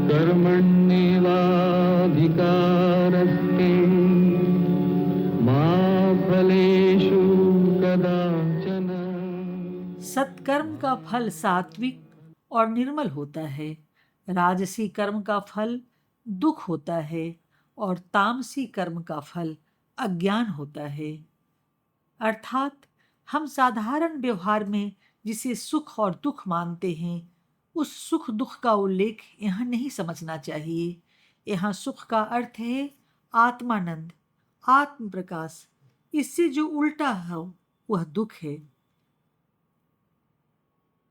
कर्मण्येवाधिकारस्ते मा फलेषु कदाचन। सत्कर्म का फल सात्विक और निर्मल होता है। राजसी कर्म का फल दुख होता है और तामसी कर्म का फल अज्ञान होता है। अर्थात हम साधारण व्यवहार में जिसे सुख और दुख मानते हैं, उस सुख दुख का उल्लेख यहाँ नहीं समझना चाहिए। यहाँ सुख का अर्थ है आत्मानंद, आत्म प्रकाश। इससे जो उल्टा हो वह दुख है।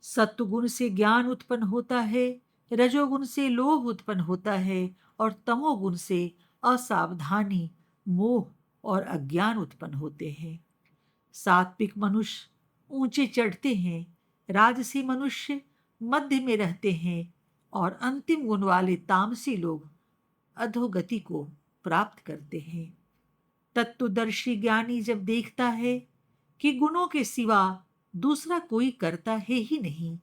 सत्वगुण से ज्ञान उत्पन्न होता है, रजोगुण से लोभ उत्पन्न होता है और तमोगुण से असावधानी, मोह और अज्ञान उत्पन्न होते हैं। सात्विक मनुष्य ऊंचे चढ़ते हैं, राजसी मनुष्य मध्य में रहते हैं और अंतिम गुण वाले तामसी लोग अधोगति को प्राप्त करते हैं। तत्वदर्शी ज्ञानी जब देखता है कि गुणों के सिवा दूसरा कोई करता है ही नहीं,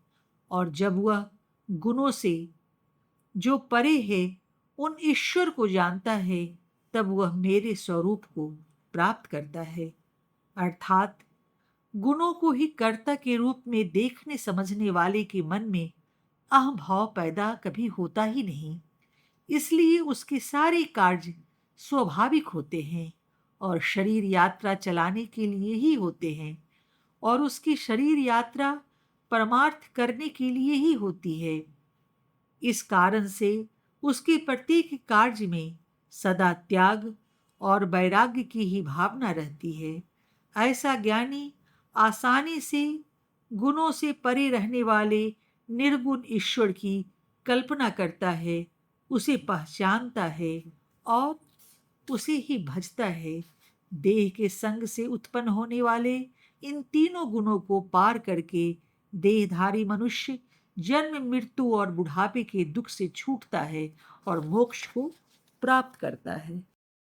और जब वह गुणों से जो परे है उन ईश्वर को जानता है, तब वह मेरे स्वरूप को प्राप्त करता है। अर्थात गुणों को ही कर्ता के रूप में देखने समझने वाले के मन में अहम भाव पैदा कभी होता ही नहीं। इसलिए उसके सारे कार्य स्वाभाविक होते हैं और शरीर यात्रा चलाने के लिए ही होते हैं, और उसकी शरीर यात्रा परमार्थ करने के लिए ही होती है। इस कारण से उसके प्रत्येक कार्य में सदा त्याग और वैराग्य की ही भावना रहती है। ऐसा ज्ञानी आसानी से गुणों से परे रहने वाले निर्गुण ईश्वर की कल्पना करता है, उसे पहचानता है और उसे ही भजता है। देह के संग से उत्पन्न होने वाले इन तीनों गुणों को पार करके देहधारी मनुष्य जन्म मृत्यु और बुढ़ापे के दुख से छूटता है और मोक्ष को प्राप्त करता है।